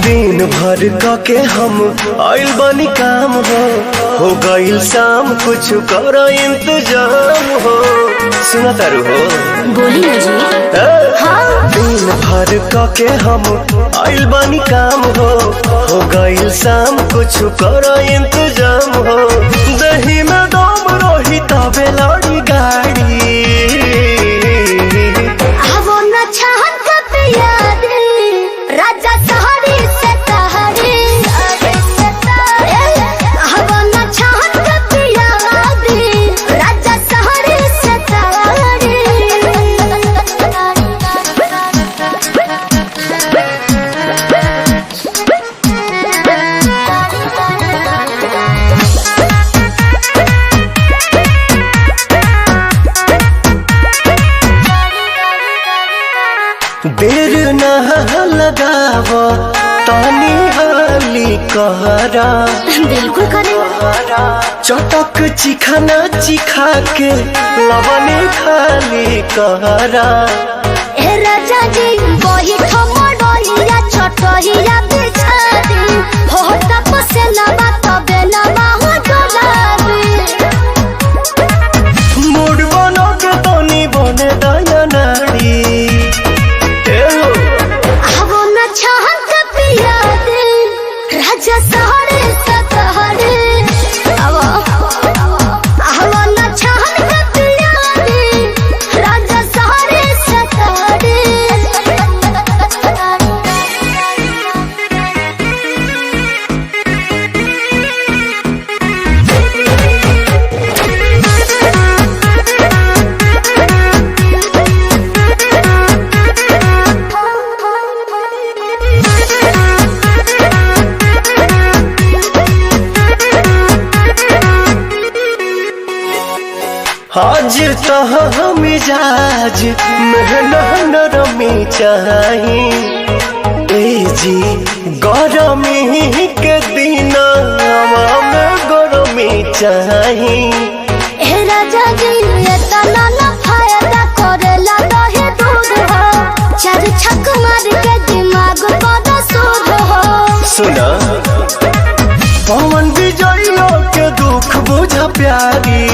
दिन भर के हम आइल बनी काम हो गईल शाम कुछ कर इंतजाम हो। सुना तारू हो बोली ना जी। दिन भर के हम आइल बनी काम हो गईल शाम कुछ कर इंतजाम हो। दही में दम रही तबे लड़ी गाड़ी देर न लगाव तानी हाली कहरा बिल्कुल करे चटक चिखाना चिखा के लवने खाली कहरा। ए राजा जी वही ठमडोइया छोटहिया बिछा दी हो तपसे लबा तबे लबा हो डोलाबी मूड बनो के तनी बने दया नाड़ी राजा सहरे सतहरे राजा सहरे सतहरे आज तह मिजाज मेहनत नरमी चाही ए जी गरमी के दिन में गरमी चाही। ए राजा जी इतना न फायदा करेला दहे दूध हो चार छक मार के दिमाग बड़ा सूद हो। सुना पवन विजय के दुख बुझा प्यारी